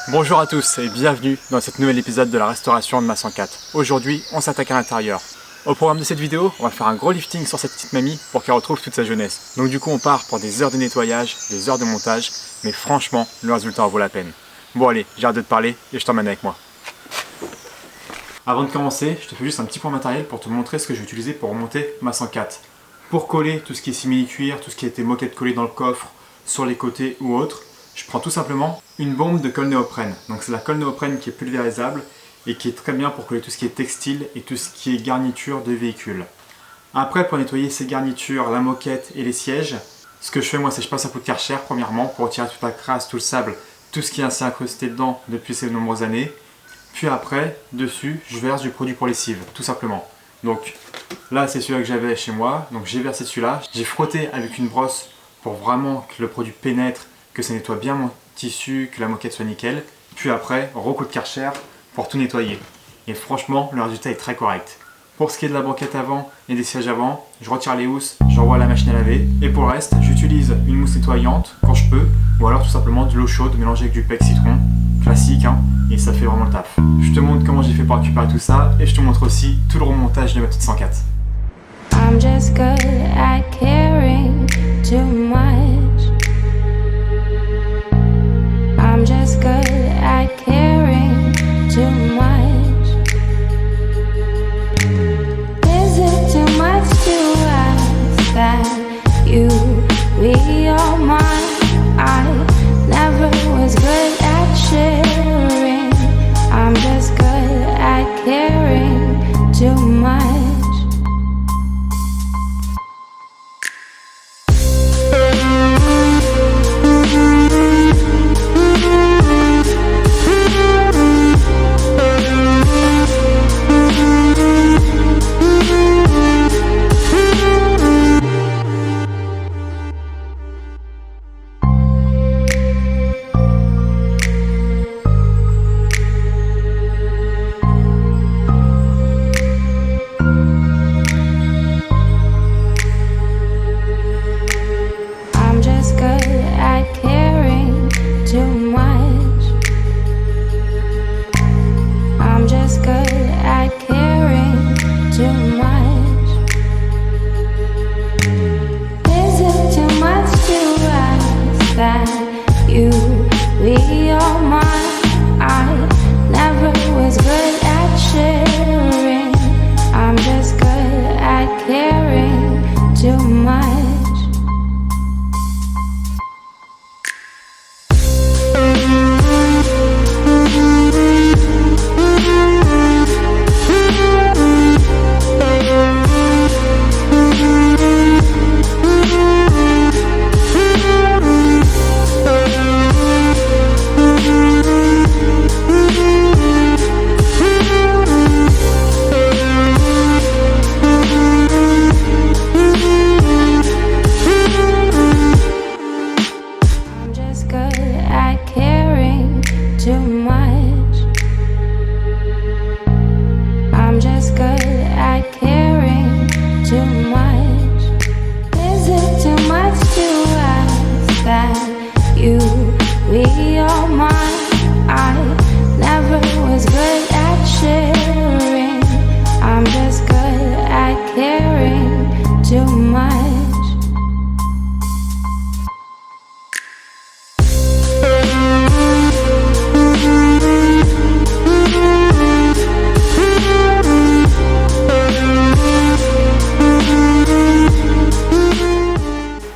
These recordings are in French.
Bonjour à tous et bienvenue dans cet nouvel épisode de la restauration de ma 104. Aujourd'hui, on s'attaque à l'intérieur. Au programme de cette vidéo, on va faire un gros lifting sur cette petite mamie pour qu'elle retrouve toute sa jeunesse. Donc du coup, on part pour des heures de nettoyage, des heures de montage, mais franchement, le résultat en vaut la peine. Bon allez, j'arrête de te parler et je t'emmène avec moi. Avant de commencer, je te fais juste un petit point matériel pour te montrer ce que je vais utiliser pour remonter ma 104. Pour coller tout ce qui est simili-cuir, tout ce qui a été moquette collée dans le coffre, sur les côtés ou autres, je prends tout simplement une bombe de colle néoprène. Donc c'est la colle néoprène qui est pulvérisable et qui est très bien pour coller tout ce qui est textile et tout ce qui est garniture de véhicule. Après, pour nettoyer ces garnitures, la moquette et les sièges, ce que je fais moi, c'est que je passe un coup de Karcher premièrement pour retirer toute la crasse, tout le sable, tout ce qui est ainsi incrusté dedans depuis ces nombreuses années. Puis après, dessus, je verse du produit pour lessive, tout simplement. Donc là, c'est celui-là que j'avais chez moi, donc j'ai versé celui-là. J'ai frotté avec une brosse pour vraiment que le produit pénètre, que ça nettoie bien mon tissu, que la moquette soit nickel. Puis après, recoup de Karcher pour tout nettoyer. Et franchement, le résultat est très correct. Pour ce qui est de la banquette avant et des sièges avant, je retire les housses, j'envoie à la machine à laver. Et pour le reste, j'utilise une mousse nettoyante quand je peux, ou alors tout simplement de l'eau chaude mélangée avec du PEC citron, classique, hein, et ça fait vraiment le taf. Je te montre comment j'ai fait pour récupérer tout ça, et je te montre aussi tout le remontage de ma petite 104. I'm just good at caring too much. I'm just good at caring too much. Is it too much to ask that you be all mine? I never was good at sharing. I'm just good at caring too much.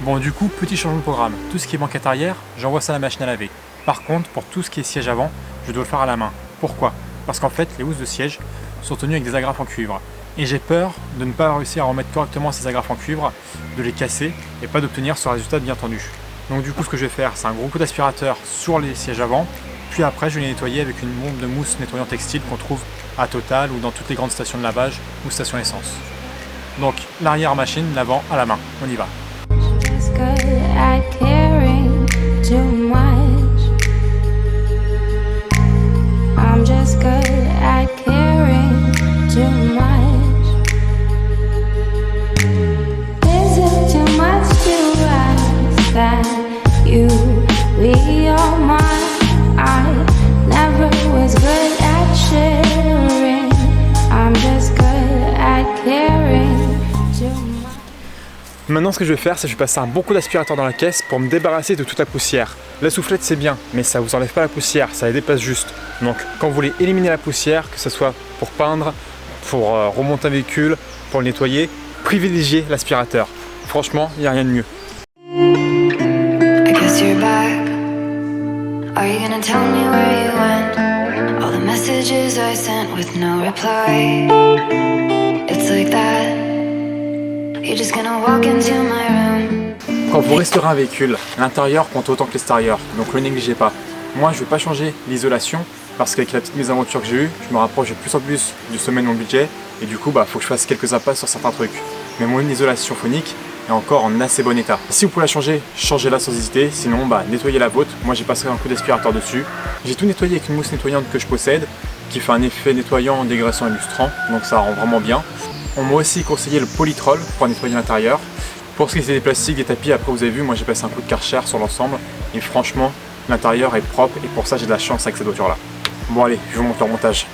Bon du coup, petit changement de programme. Tout ce qui est banquette arrière, j'envoie ça à la machine à laver. Par contre, pour tout ce qui est siège avant, je dois le faire à la main. Pourquoi? Parce qu'en fait, les housses de siège sont tenues avec des agrafes en cuivre. Et j'ai peur de ne pas réussir à remettre correctement ces agrafes en cuivre, de les casser et pas d'obtenir ce résultat bien tendu. Donc du coup, ce que je vais faire, c'est un gros coup d'aspirateur sur les sièges avant, puis après je vais les nettoyer avec une bombe de mousse nettoyant textile qu'on trouve à Total ou dans toutes les grandes stations de lavage ou stations essence. Donc l'arrière machine, l'avant à la main. On y va. I'm just good at caring too much. Is it too much to ask that you be all mine? I Maintenant ce que je vais faire, c'est que je vais passer un bon coup d'aspirateur dans la caisse pour me débarrasser de toute la poussière. La soufflette c'est bien, mais ça vous enlève pas la poussière, ça la dépasse juste. Donc quand vous voulez éliminer la poussière, que ce soit pour peindre, pour remonter un véhicule, pour le nettoyer, privilégiez l'aspirateur. Franchement, il n'y a rien de mieux. Quand vous restaurez un véhicule, l'intérieur compte autant que l'extérieur, donc ne le négligez pas. Moi je ne vais pas changer l'isolation parce qu'avec la petite mésaventure que j'ai eue, je me rapproche de plus en plus du sommet de mon budget et du coup faut que je fasse quelques impasses sur certains trucs. Mais mon isolation phonique est encore en assez bon état. Si vous pouvez la changer, changez-la sans hésiter, sinon nettoyez la vôtre. Moi j'ai passé un coup d'aspirateur dessus. J'ai tout nettoyé avec une mousse nettoyante que je possède, qui fait un effet nettoyant, dégraissant et lustrant, donc ça rend vraiment bien. On m'a aussi conseillé le Polytrol pour nettoyer l'intérieur. Pour ce qui est des plastiques, des tapis, après vous avez vu, moi j'ai passé un coup de Karcher sur l'ensemble et franchement l'intérieur est propre et pour ça j'ai de la chance avec cette voiture là. Bon allez, je vous montre le montage.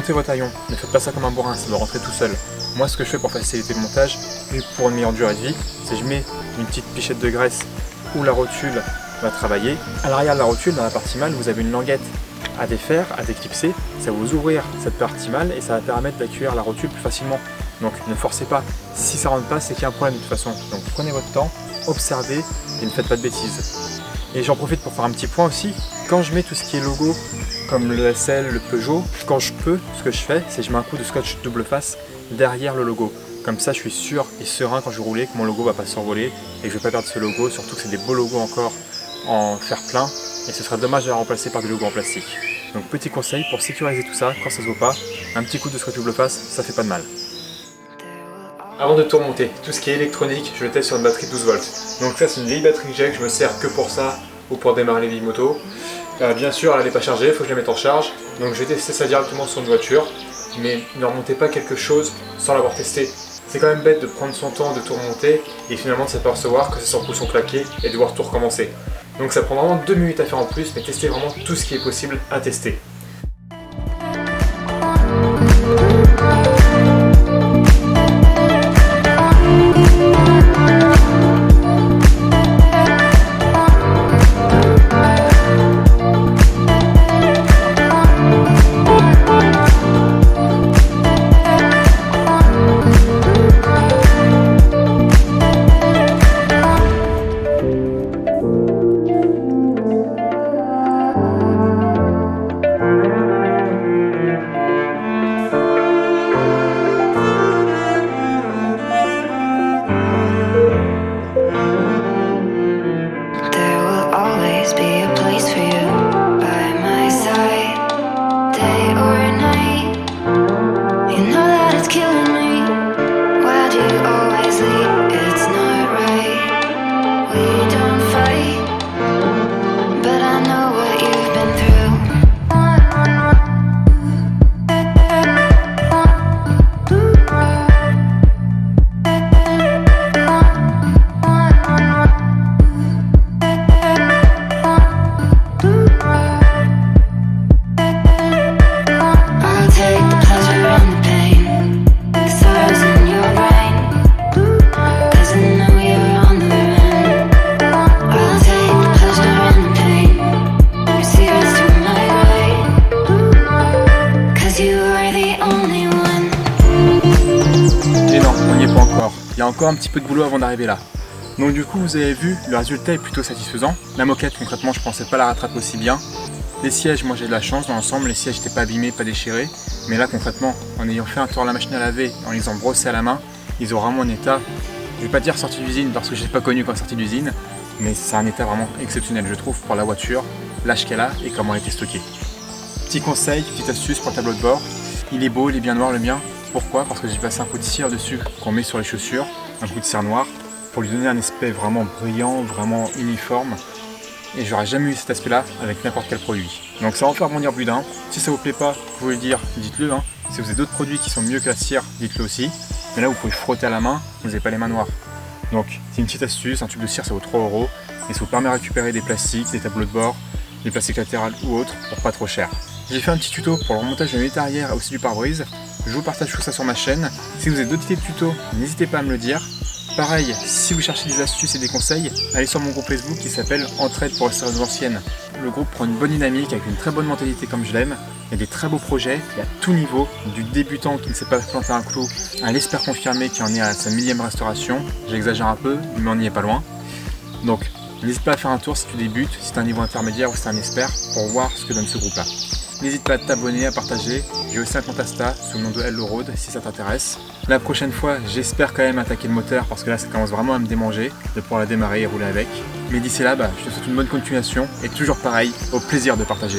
montez votre haillon, ne faites pas ça comme un bourrin, ça doit rentrer tout seul. Moi ce que je fais pour faciliter le montage et pour une meilleure durée de vie, c'est que je mets une petite pichette de graisse où la rotule va travailler. À l'arrière de la rotule, dans la partie mâle, vous avez une languette à défaire, à déclipser, ça va vous ouvrir cette partie mâle et ça va permettre d'accueillir la rotule plus facilement. Donc ne forcez pas, si ça rentre pas c'est qu'il y a un problème de toute façon. Donc prenez votre temps, observez et ne faites pas de bêtises. Et j'en profite pour faire un petit point aussi, quand je mets tout ce qui est logo, comme le SL, le Peugeot, quand je peux, ce que je fais, c'est que je mets un coup de scotch double face derrière le logo. Comme ça je suis sûr et serein quand je vais rouler que mon logo va pas s'envoler et que je vais pas perdre ce logo, surtout que c'est des beaux logos encore en fer plein et ce serait dommage de les remplacer par des logos en plastique. Donc petit conseil pour sécuriser tout ça, quand ça se voit pas, un petit coup de scotch double face, ça fait pas de mal. Avant de tout remonter, tout ce qui est électronique, je le teste sur une batterie de 12 volts. Donc ça c'est une vieille batterie que j'ai, que je me sers que pour ça ou pour démarrer les vieilles motos. Bien sûr elle n'est pas chargée, il faut que je la mette en charge, donc je vais tester ça directement sur une voiture, mais ne remontez pas quelque chose sans l'avoir testé. C'est quand même bête de prendre son temps de tout remonter et finalement de s'apercevoir que c'est sans coup son claqué et de devoir tout recommencer. Donc ça prend vraiment 2 minutes à faire en plus, mais testez vraiment tout ce qui est possible à tester. Il y a encore un petit peu de boulot avant d'arriver là. Donc du coup vous avez vu, le résultat est plutôt satisfaisant. La moquette concrètement je pensais pas la rattraper aussi bien. Les sièges, moi j'ai de la chance dans l'ensemble, les sièges n'étaient pas abîmés, pas déchirés. Mais là concrètement, en ayant fait un tour à la machine à laver, en les ayant brossés à la main, ils ont vraiment un état, je vais pas dire sorti d'usine parce que je l'ai pas connu quand sorti d'usine, mais c'est un état vraiment exceptionnel je trouve pour la voiture, l'âge qu'elle a et comment elle a été stockée. Petit conseil, petite astuce pour le tableau de bord, il est beau, il est bien noir le mien. Pourquoi? Parce que j'ai passé un coup de cire dessus qu'on met sur les chaussures, un coup de cire noir, pour lui donner un aspect vraiment brillant, vraiment uniforme. Et j'aurais jamais eu cet aspect-là avec n'importe quel produit. Donc ça va en faire bondir plus d'un. Si ça vous plaît pas, vous pouvez le dire, dites-le. Si vous avez d'autres produits qui sont mieux que la cire, dites-le aussi. Mais là, vous pouvez frotter à la main, vous n'avez pas les mains noires. Donc c'est une petite astuce, un tube de cire ça vaut 3 € et ça vous permet de récupérer des plastiques, des tableaux de bord, des plastiques latérales ou autres pour pas trop cher. J'ai fait un petit tuto pour le remontage de l'unité arrière et aussi du pare-brise. Je vous partage tout ça sur ma chaîne. Si vous avez d'autres idées de tutos, n'hésitez pas à me le dire. Pareil, si vous cherchez des astuces et des conseils, allez sur mon groupe Facebook qui s'appelle Entraide pour restaurer nos anciennes. Le groupe prend une bonne dynamique avec une très bonne mentalité comme je l'aime. Il y a des très beaux projets, il y a tout niveau, du débutant qui ne sait pas planter un clou à l'expert confirmé qui en est à sa 1000e restauration. J'exagère un peu, mais on n'y est pas loin. Donc n'hésite pas à faire un tour si tu débutes, si tu as un niveau intermédiaire ou si tu es un expert, pour voir ce que donne ce groupe-là. N'hésite pas à t'abonner, à partager. J'ai aussi un compte Insta sous le nom de Hello Road si ça t'intéresse. La prochaine fois, j'espère quand même attaquer le moteur parce que là ça commence vraiment à me démanger de pouvoir la démarrer et rouler avec. Mais d'ici là, je te souhaite une bonne continuation et toujours pareil, au plaisir de partager.